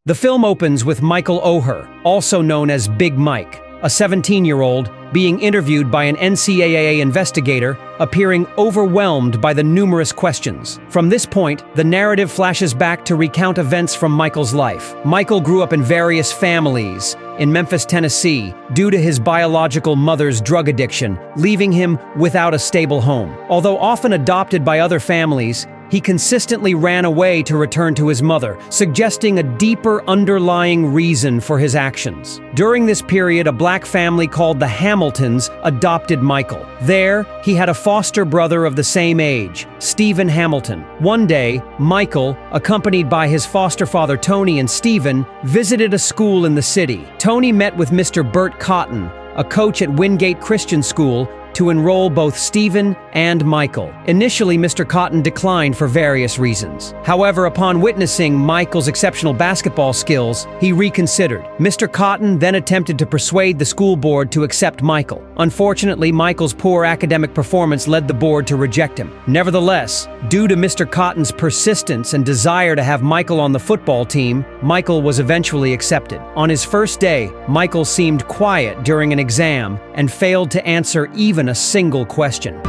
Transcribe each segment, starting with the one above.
The film opens with Michael Oher, also known as Big Mike, a 17-year-old, being interviewed by an NCAA investigator, appearing overwhelmed by the numerous questions. From this point, the narrative flashes back to recount events from Michael's life. Michael grew up in various families in Memphis, Tennessee, due to his biological mother's drug addiction, leaving him without a stable home. Although often adopted by other families, he consistently ran away to return to his mother, suggesting a deeper underlying reason for his actions. During this period, a black family called the Hamiltons adopted Michael. There, he had a foster brother of the same age, Stephen Hamilton. One day, Michael, accompanied by his foster father Tony and Stephen, visited a school in the city. Tony met with Mr. Bert Cotton, a coach at Wingate Christian School, to enroll both Stephen and Michael. Initially, Mr. Cotton declined for various reasons. However, upon witnessing Michael's exceptional basketball skills, he reconsidered. Mr. Cotton then attempted to persuade the school board to accept Michael. Unfortunately, Michael's poor academic performance led the board to reject him. Nevertheless, due to Mr. Cotton's persistence and desire to have Michael on the football team, Michael was eventually accepted. On his first day, Michael seemed quiet during an exam and failed to answer even a single question.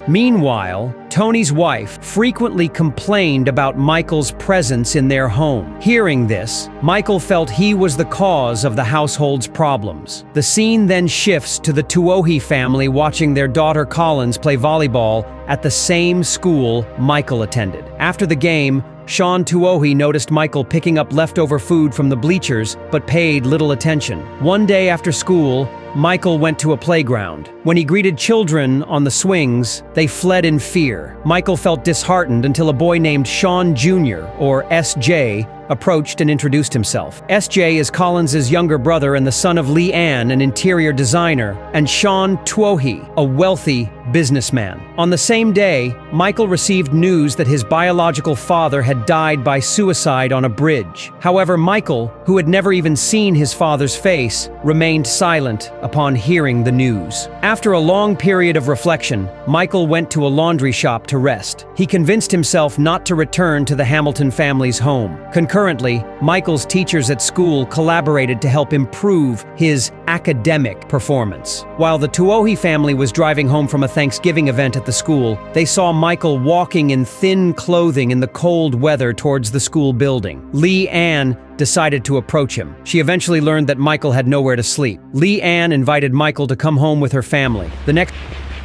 Meanwhile, Tony's wife frequently complained about Michael's presence in their home. Hearing this, Michael felt he was the cause of the household's problems. The scene then shifts to the Tuohy family watching their daughter Collins play volleyball at the same school Michael attended. After the game, Sean Tuohy noticed Michael picking up leftover food from the bleachers, but paid little attention. One day after school, Michael went to a playground. When he greeted children on the swings, they fled in fear. Michael felt disheartened until a boy named Sean Jr., or SJ, approached and introduced himself. SJ is Collins' younger brother and the son of Lee Ann, an interior designer, and Sean Tuohy, a wealthy businessman. On the same day, Michael received news that his biological father had died by suicide on a bridge. However, Michael, who had never even seen his father's face, remained silent upon hearing the news. After a long period of reflection, Michael went to a laundry shop to rest. He convinced himself not to return to the Hamilton family's home. Concurrently, Michael's teachers at school collaborated to help improve his academic performance. While the Tuohy family was driving home from a Thanksgiving event at the school, they saw Michael walking in thin clothing in the cold weather towards the school building. Lee Ann decided to approach him. She eventually learned that Michael had nowhere to sleep. Lee Ann invited Michael to come home with her family.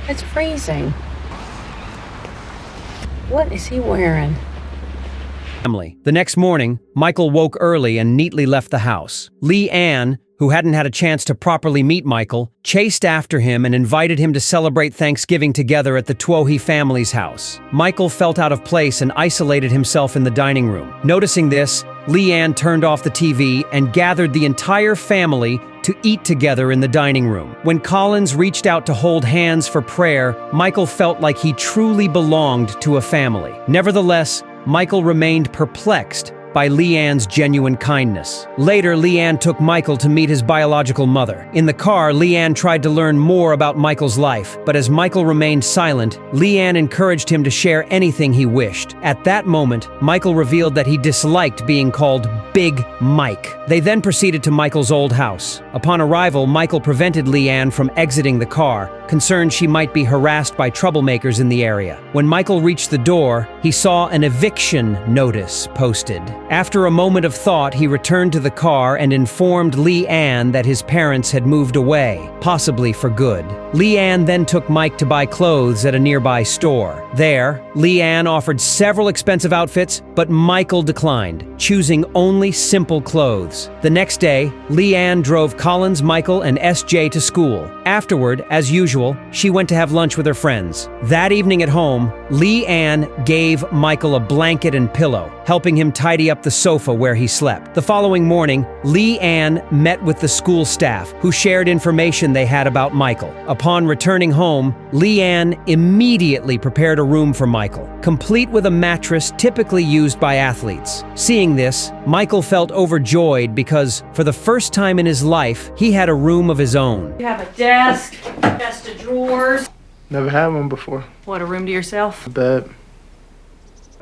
It's freezing. What is he wearing? The next morning, Michael woke early and neatly left the house. Lee Ann, who hadn't had a chance to properly meet Michael, chased after him and invited him to celebrate Thanksgiving together at the Tuohy family's house. Michael felt out of place and isolated himself in the dining room. Noticing this, Lee Ann turned off the TV and gathered the entire family to eat together in the dining room. When Collins reached out to hold hands for prayer, Michael felt like he truly belonged to a family. Nevertheless, Michael remained perplexed by Lee Ann's genuine kindness. Later, Lee Ann took Michael to meet his biological mother. In the car, Lee Ann tried to learn more about Michael's life, but as Michael remained silent, Lee Ann encouraged him to share anything he wished. At that moment, Michael revealed that he disliked being called Big Mike. They then proceeded to Michael's old house. Upon arrival, Michael prevented Lee Ann from exiting the car, concerned she might be harassed by troublemakers in the area. When Michael reached the door, he saw an eviction notice posted. After a moment of thought, he returned to the car and informed Lee Ann that his parents had moved away, possibly for good. Lee Ann then took Mike to buy clothes at a nearby store. There, Lee Ann offered several expensive outfits, but Michael declined, choosing only simple clothes. The next day, Lee Ann drove Collins, Michael, and SJ to school. Afterward, as usual, she went to have lunch with her friends. That evening at home, Lee Ann gave Michael a blanket and pillow, helping him tidy up the sofa where he slept. The following morning, Lee Ann met with the school staff, who shared information they had about Michael. Upon returning home, Lee Ann immediately prepared a room for Michael, complete with a mattress typically used by athletes. Seeing this, Michael felt overjoyed because, for the first time in his life, he had a room of his own. You have a desk, chest of drawers. Never had one before. What, a room to yourself? A bed.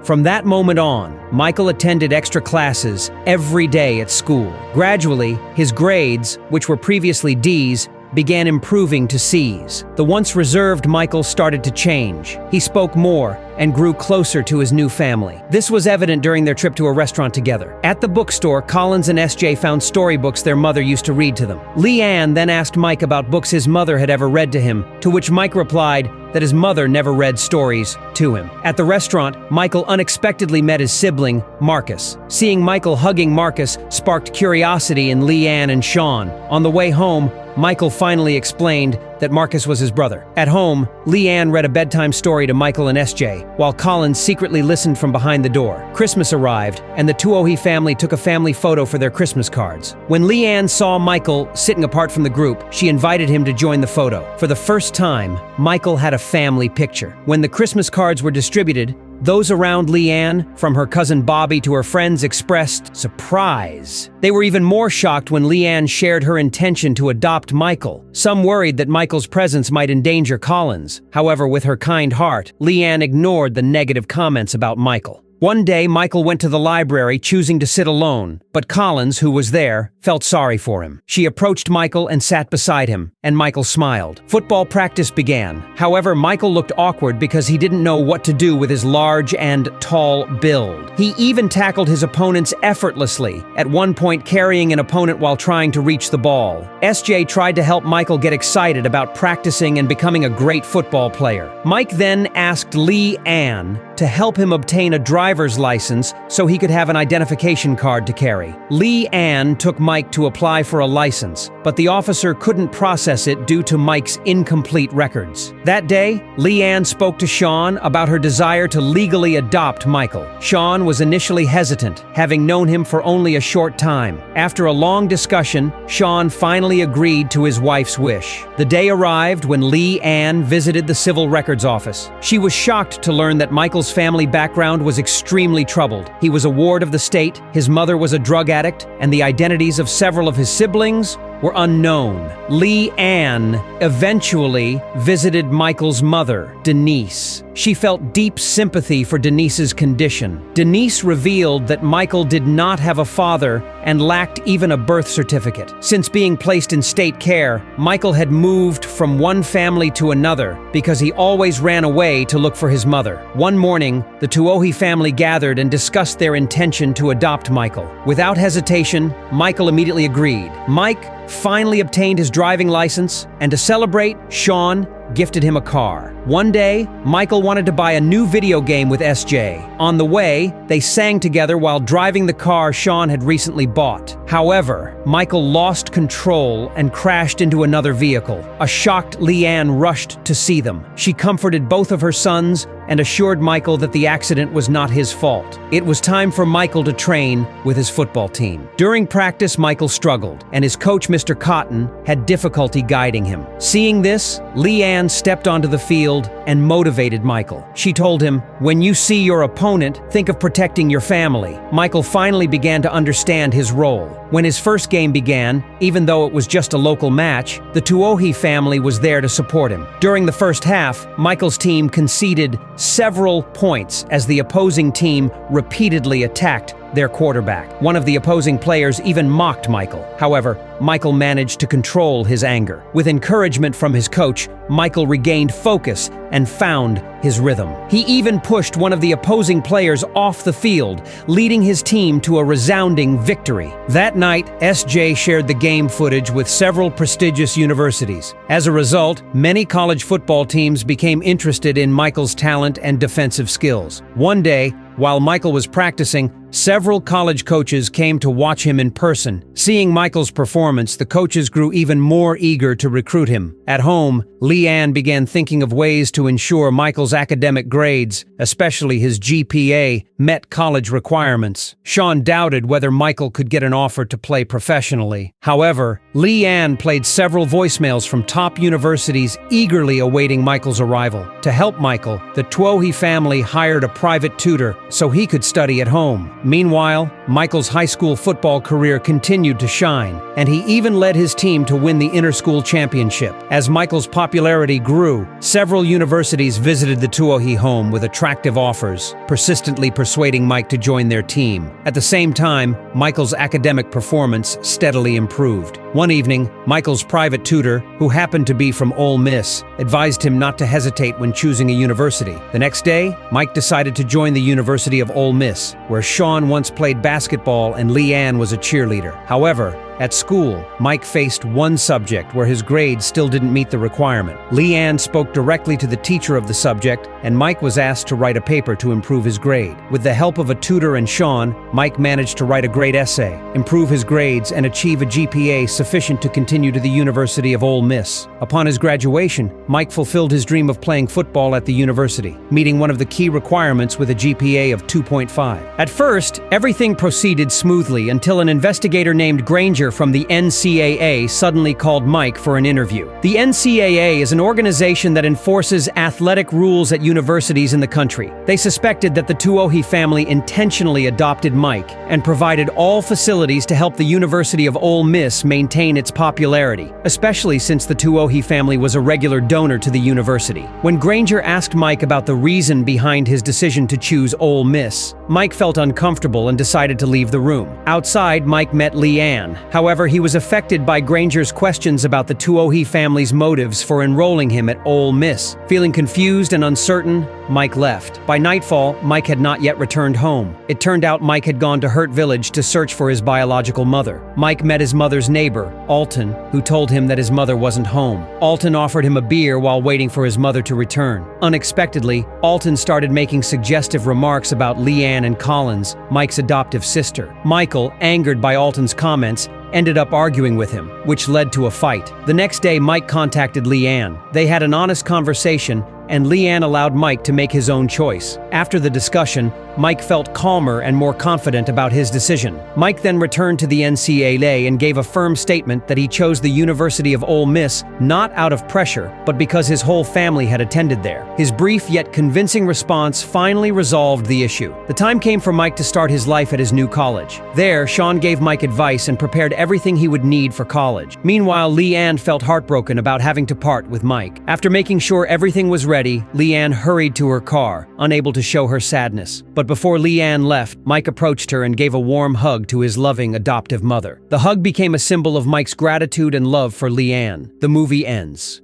From that moment on, Michael attended extra classes every day at school. Gradually, his grades, which were previously D's, began improving to C's. The once reserved Michael started to change. He spoke more and grew closer to his new family. This was evident during their trip to a restaurant together. At the bookstore, Collins and SJ found storybooks their mother used to read to them. Leanne then asked Mike about books his mother had ever read to him, to which Mike replied that his mother never read stories to him. At the restaurant, Michael unexpectedly met his sibling, Marcus. Seeing Michael hugging Marcus sparked curiosity in Leanne and Sean. On the way home, Michael finally explained that Marcus was his brother. At home, Leanne read a bedtime story to Michael and SJ, while Collins secretly listened from behind the door. Christmas arrived, and the Tuohy family took a family photo for their Christmas cards. When Leanne saw Michael sitting apart from the group, she invited him to join the photo. For the first time, Michael had a family picture. When the Christmas cards were distributed, those around Leanne, from her cousin Bobby to her friends, expressed surprise. They were even more shocked when Leanne shared her intention to adopt Michael. Some worried that Michael's presence might endanger Collins. However, with her kind heart, Leanne ignored the negative comments about Michael. One day, Michael went to the library, choosing to sit alone, but Collins, who was there, felt sorry for him. She approached Michael and sat beside him, and Michael smiled. Football practice began. However, Michael looked awkward because he didn't know what to do with his large and tall build. He even tackled his opponents effortlessly, at one point carrying an opponent while trying to reach the ball. SJ tried to help Michael get excited about practicing and becoming a great football player. Mike then asked Leanne to help him obtain a driver's license so he could have an identification card to carry. Leanne took Mike to apply for a license, but the officer couldn't process it due to Mike's incomplete records. That day, Leanne spoke to Sean about her desire to legally adopt Michael. Sean was initially hesitant, having known him for only a short time. After a long discussion, Sean finally agreed to his wife's wish. The day arrived when Leanne visited the civil records office. She was shocked to learn that Michael's family background was extremely troubled. He was a ward of the state, his mother was a drug addict, and the identities of several of his siblings were unknown. Leanne eventually visited Michael's mother, Denise. She felt deep sympathy for Denise's condition. Denise revealed that Michael did not have a father and lacked even a birth certificate. Since being placed in state care, Michael had moved from one family to another because he always ran away to look for his mother. One morning, the Tuohy family gathered and discussed their intention to adopt Michael. Without hesitation, Michael immediately agreed. Mike finally obtained his driving license, and to celebrate, Sean gifted him a car. One day, Michael wanted to buy a new video game with SJ. On the way, they sang together while driving the car Sean had recently bought. However, Michael lost control and crashed into another vehicle. A shocked Leanne rushed to see them. She comforted both of her sons and assured Michael that the accident was not his fault. It was time for Michael to train with his football team. During practice, Michael struggled, and his coach, Mr. Cotton, had difficulty guiding him. Seeing this, Leanne stepped onto the field and motivated Michael. She told him, "When you see your opponent, think of protecting your family." Michael finally began to understand his role. When his first game began, even though it was just a local match, the Tuohy family was there to support him. During the first half, Michael's team conceded several points as the opposing team repeatedly attacked their quarterback. One of the opposing players even mocked Michael. However, Michael managed to control his anger. With encouragement from his coach, Michael regained focus and found his rhythm. He even pushed one of the opposing players off the field, leading his team to a resounding victory. That night, SJ shared the game footage with several prestigious universities. As a result, many college football teams became interested in Michael's talent and defensive skills. One day, while Michael was practicing, several college coaches came to watch him in person. Seeing Michael's performance, the coaches grew even more eager to recruit him. At home, Leanne began thinking of ways to ensure Michael's academic grades, especially his GPA, met college requirements. Sean doubted whether Michael could get an offer to play professionally. However, Leanne played several voicemails from top universities eagerly awaiting Michael's arrival. To help Michael, the Tuohy family hired a private tutor so he could study at home. Meanwhile, Michael's high school football career continued to shine, and he even led his team to win the inter-school championship. As Michael's popularity grew, several universities visited the Tuohi home with attractive offers, persistently persuading Mike to join their team. At the same time, Michael's academic performance steadily improved. One evening, Michael's private tutor, who happened to be from Ole Miss, advised him not to hesitate when choosing a university. The next day, Mike decided to join the University of Ole Miss, where Sean once played basketball and Leanne was a cheerleader. However, at school, Mike faced one subject where his grades still didn't meet the requirement. Leanne spoke directly to the teacher of the subject, and Mike was asked to write a paper to improve his grade. With the help of a tutor and Sean, Mike managed to write a great essay, improve his grades, and achieve a GPA sufficient to continue to the University of Ole Miss. Upon his graduation, Mike fulfilled his dream of playing football at the university, meeting one of the key requirements with a GPA of 2.5. At first, everything proceeded smoothly until an investigator named Granger from the NCAA suddenly called Mike for an interview. The NCAA is an organization that enforces athletic rules at universities in the country. They suspected that the Tuohi family intentionally adopted Mike and provided all facilities to help the University of Ole Miss maintain its popularity, especially since the Tuohi family was a regular donor to the university. When Granger asked Mike about the reason behind his decision to choose Ole Miss, Mike felt uncomfortable and decided to leave the room. Outside, Mike met Leanne. However, he was affected by Granger's questions about the Tuohi family's motives for enrolling him at Ole Miss. Feeling confused and uncertain, Mike left. By nightfall, Mike had not yet returned home. It turned out Mike had gone to Hurt Village to search for his biological mother. Mike met his mother's neighbor, Alton, who told him that his mother wasn't home. Alton offered him a beer while waiting for his mother to return. Unexpectedly, Alton started making suggestive remarks about Leanne and Collins, Mike's adoptive sister. Michael, angered by Alton's comments, ended up arguing with him, which led to a fight. The next day, Mike contacted Leanne. They had an honest conversation, and Leanne allowed Mike to make his own choice. After the discussion, Mike felt calmer and more confident about his decision. Mike then returned to the NCAA and gave a firm statement that he chose the University of Ole Miss not out of pressure, but because his whole family had attended there. His brief yet convincing response finally resolved the issue. The time came for Mike to start his life at his new college. There, Sean gave Mike advice and prepared everything he would need for college. Meanwhile, Leanne felt heartbroken about having to part with Mike. After making sure everything was ready, Leanne hurried to her car, unable to show her sadness. But before Leanne left, Mike approached her and gave a warm hug to his loving adoptive mother. The hug became a symbol of Mike's gratitude and love for Leanne. The movie ends.